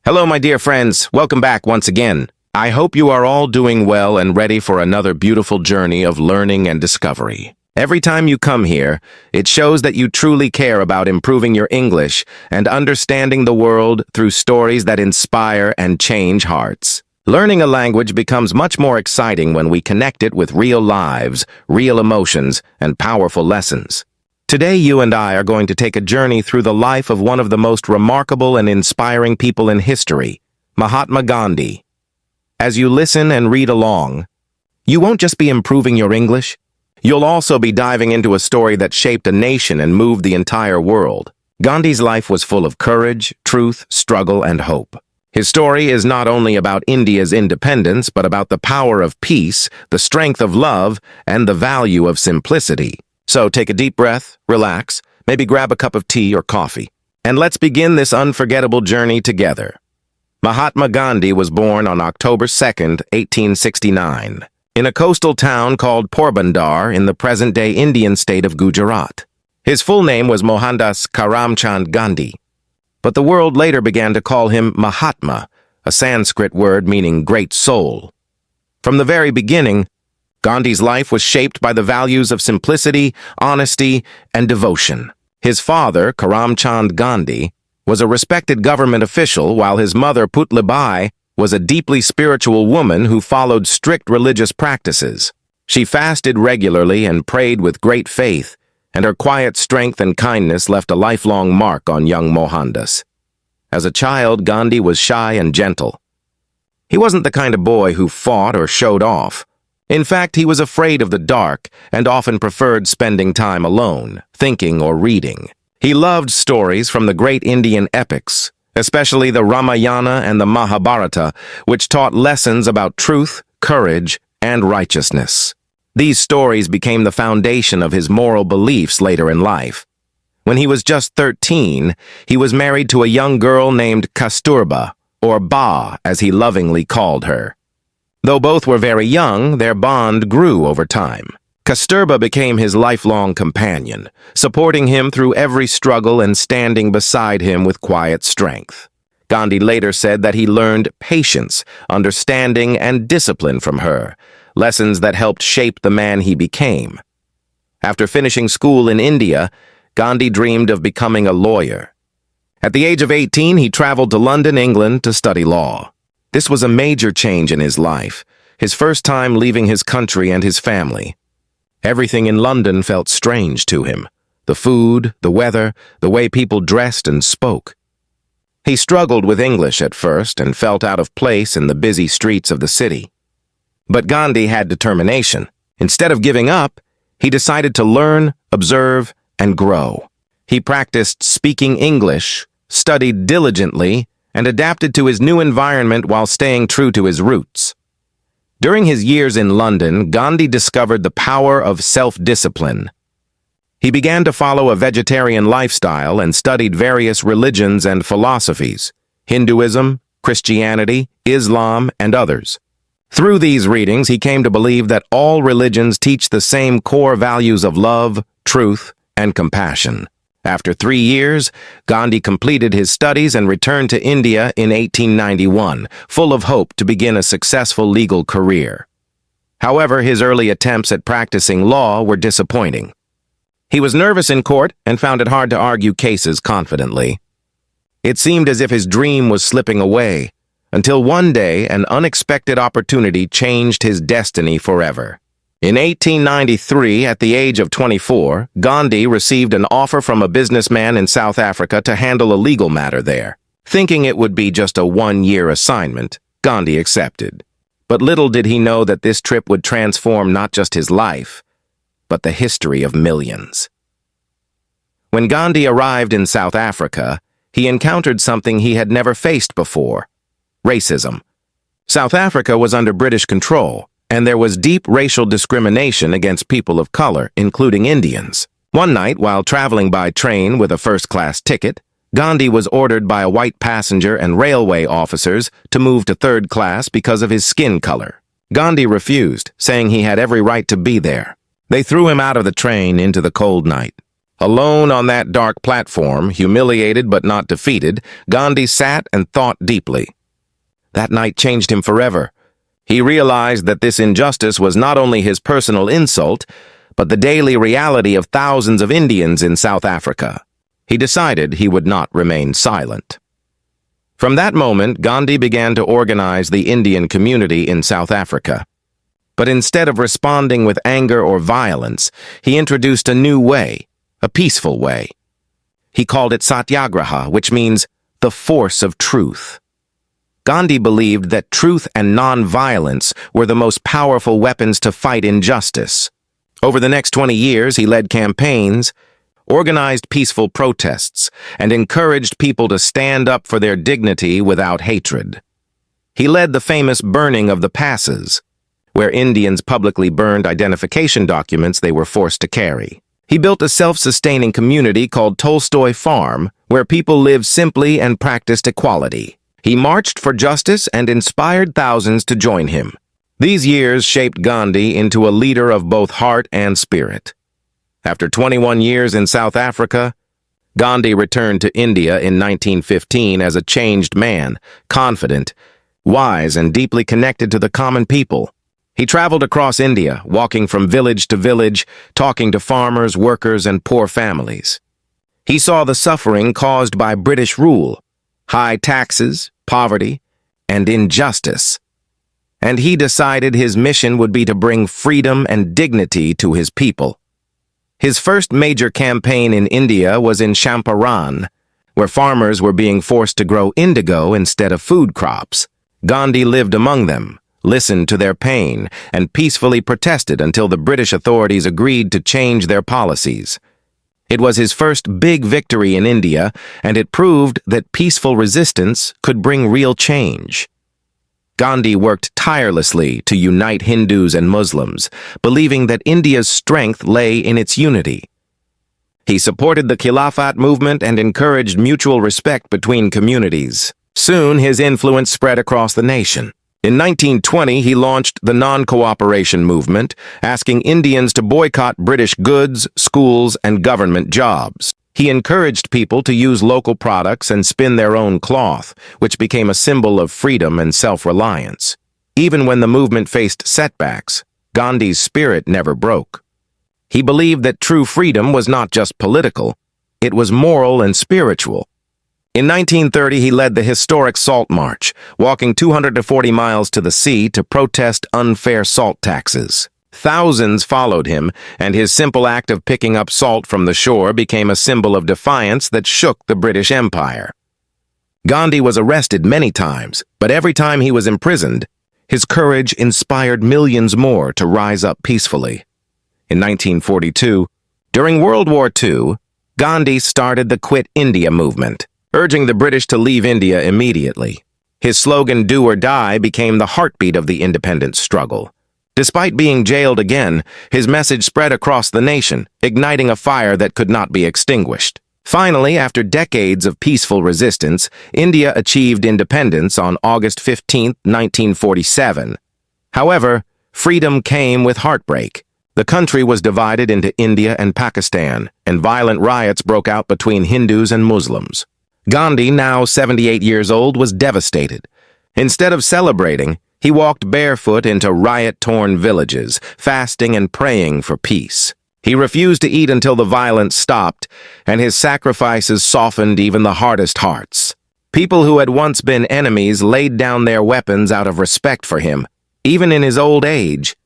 Hello, my dear friends. Welcome back once again. I hope you are all doing well and ready for another beautiful journey of learning and discovery. Every time you come here, it shows that you truly care about improving your English and understanding the world through stories that inspire and change hearts. Learning a language becomes much more exciting when we connect it with real lives, real emotions, and powerful lessons. Today, you and I are going to take a journey through the life of one of the most remarkable and inspiring people in history, Mahatma Gandhi. As you listen and read along, you won't just be improving your English, you'll also be diving into a story that shaped a nation and moved the entire world. Gandhi's life was full of courage, truth, struggle, and hope. His story is not only about India's independence, but about the power of peace, the strength of love, and the value of simplicity. So take a deep breath, relax, maybe grab a cup of tea or coffee, and let's begin this unforgettable journey together. Mahatma Gandhi was born on October 2nd, 1869, in a coastal town called Porbandar in the present-day Indian state of Gujarat. His full name was Mohandas Karamchand Gandhi, but the world later began to call him Mahatma, a Sanskrit word meaning great soul. From the very beginning, Gandhi's life was shaped by the values of simplicity, honesty, and devotion. His father, Karamchand Gandhi, was a respected government official, while his mother, Putlibai, was a deeply spiritual woman who followed strict religious practices. She fasted regularly and prayed with great faith, and her quiet strength and kindness left a lifelong mark on young Mohandas. As a child, Gandhi was shy and gentle. He wasn't the kind of boy who fought or showed off. In fact, he was afraid of the dark and often preferred spending time alone, thinking or reading. He loved stories from the great Indian epics, especially the Ramayana and the Mahabharata, which taught lessons about truth, courage, and righteousness. These stories became the foundation of his moral beliefs later in life. When he was just 13, he was married to a young girl named Kasturba, or Ba, as he lovingly called her. Though both were very young, their bond grew over time. Kasturba became his lifelong companion, supporting him through every struggle and standing beside him with quiet strength. Gandhi later said that he learned patience, understanding, and discipline from her, lessons that helped shape the man he became. After finishing school in India, Gandhi dreamed of becoming a lawyer. At the age of 18, he traveled to London, England, to study law. This was a major change in his life, his first time leaving his country and his family. Everything in London felt strange to him. The food, the weather, the way people dressed and spoke. He struggled with English at first and felt out of place in the busy streets of the city. But Gandhi had determination. Instead of giving up, he decided to learn, observe, and grow. He practiced speaking English, studied diligently, and adapted to his new environment while staying true to his roots. During his years in London, Gandhi discovered the power of self-discipline. He began to follow a vegetarian lifestyle and studied various religions and philosophies, Hinduism, Christianity, Islam, and others. Through these readings, he came to believe that all religions teach the same core values of love, truth, and compassion. After 3 years, Gandhi completed his studies and returned to India in 1891, full of hope to begin a successful legal career. However, his early attempts at practicing law were disappointing. He was nervous in court and found it hard to argue cases confidently. It seemed as if his dream was slipping away, until one day an unexpected opportunity changed his destiny forever. In 1893, at the age of 24, Gandhi received an offer from a businessman in South Africa to handle a legal matter there. Thinking it would be just a one-year assignment, Gandhi accepted. But little did he know that this trip would transform not just his life, but the history of millions. When Gandhi arrived in South Africa, he encountered something he had never faced before: racism. South Africa was under British control, and there was deep racial discrimination against people of color, including Indians. One night, while traveling by train with a first-class ticket, Gandhi was ordered by a white passenger and railway officers to move to third class because of his skin color. Gandhi refused, saying he had every right to be there. They threw him out of the train into the cold night. Alone on that dark platform, humiliated but not defeated, Gandhi sat and thought deeply. That night changed him forever. He realized that this injustice was not only his personal insult, but the daily reality of thousands of Indians in South Africa. He decided he would not remain silent. From that moment, Gandhi began to organize the Indian community in South Africa. But instead of responding with anger or violence, he introduced a new way, a peaceful way. He called it Satyagraha, which means the force of truth. Gandhi believed that truth and non-violence were the most powerful weapons to fight injustice. Over the next 20 years, he led campaigns, organized peaceful protests, and encouraged people to stand up for their dignity without hatred. He led the famous burning of the passes, where Indians publicly burned identification documents they were forced to carry. He built a self-sustaining community called Tolstoy Farm, where people lived simply and practiced equality. He marched for justice and inspired thousands to join him. These years shaped Gandhi into a leader of both heart and spirit. After 21 years in South Africa, Gandhi returned to India in 1915 as a changed man, confident, wise, and deeply connected to the common people. He traveled across India, walking from village to village, talking to farmers, workers, and poor families. He saw the suffering caused by British rule, high taxes, poverty, and injustice. And he decided his mission would be to bring freedom and dignity to his people. His first major campaign in India was in Champaran, where farmers were being forced to grow indigo instead of food crops. Gandhi lived among them, listened to their pain, and peacefully protested until the British authorities agreed to change their policies. It was his first big victory in India, and it proved that peaceful resistance could bring real change. Gandhi worked tirelessly to unite Hindus and Muslims, believing that India's strength lay in its unity. He supported the Khilafat movement and encouraged mutual respect between communities. Soon, his influence spread across the nation. In 1920, he launched the non-cooperation movement, asking Indians to boycott British goods, schools, and government jobs. He encouraged people to use local products and spin their own cloth, which became a symbol of freedom and self-reliance. Even when the movement faced setbacks, Gandhi's spirit never broke. He believed that true freedom was not just political, it was moral and spiritual. In 1930, he led the historic Salt March, walking 240 miles to the sea to protest unfair salt taxes. Thousands followed him, and his simple act of picking up salt from the shore became a symbol of defiance that shook the British Empire. Gandhi was arrested many times, but every time he was imprisoned, his courage inspired millions more to rise up peacefully. In 1942, during World War II, Gandhi started the Quit India movement, urging the British to leave India immediately. His slogan, "Do or Die," became the heartbeat of the independence struggle. Despite being jailed again, his message spread across the nation, igniting a fire that could not be extinguished. Finally, after decades of peaceful resistance, India achieved independence on August 15, 1947. However, freedom came with heartbreak. The country was divided into India and Pakistan, and violent riots broke out between Hindus and Muslims. Gandhi, now 78 years old, was devastated. Instead of celebrating, he walked barefoot into riot-torn villages, fasting and praying for peace. He refused to eat until the violence stopped, and his sacrifices softened even the hardest hearts. People who had once been enemies laid down their weapons out of respect for him, even in his old age.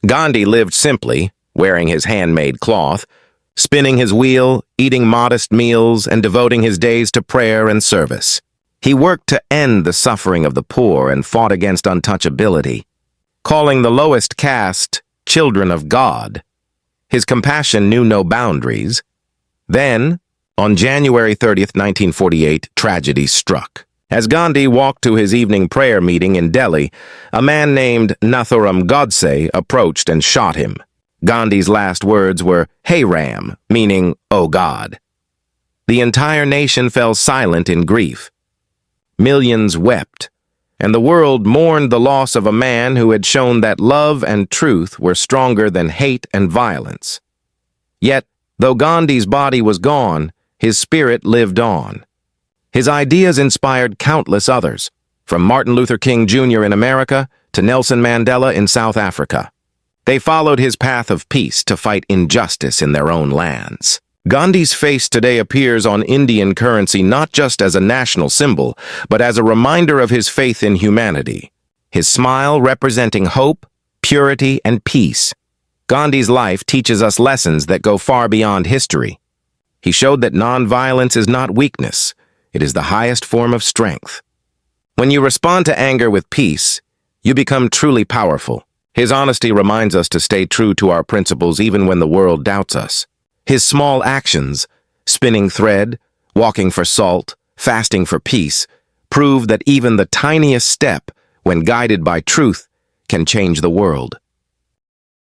Gandhi lived simply, wearing his handmade cloth, spinning his wheel, eating modest meals, and devoting his days to prayer and service. He worked to end the suffering of the poor and fought against untouchability, calling the lowest caste children of God. His compassion knew no boundaries. Then, on January 30th, 1948, tragedy struck. As Gandhi walked to his evening prayer meeting in Delhi, a man named Nathuram Godse approached and shot him. Gandhi's last words were, "Hey Ram," meaning, "Oh God." The entire nation fell silent in grief. Millions wept, and the world mourned the loss of a man who had shown that love and truth were stronger than hate and violence. Yet, Though Gandhi's body was gone, his spirit lived on. His ideas inspired countless others, from Martin Luther King Jr. in America to Nelson Mandela in South Africa. They followed his path of peace to fight injustice in their own lands. Gandhi's face today appears on Indian currency not just as a national symbol, but as a reminder of his faith in humanity. His smile representing hope, purity, and peace. Gandhi's life teaches us lessons that go far beyond history. He showed that nonviolence is not weakness, it is the highest form of strength. When you respond to anger with peace, you become truly powerful. His honesty reminds us to stay true to our principles even when the world doubts us. His small actions, spinning thread, walking for salt, fasting for peace, prove that even the tiniest step, when guided by truth, can change the world.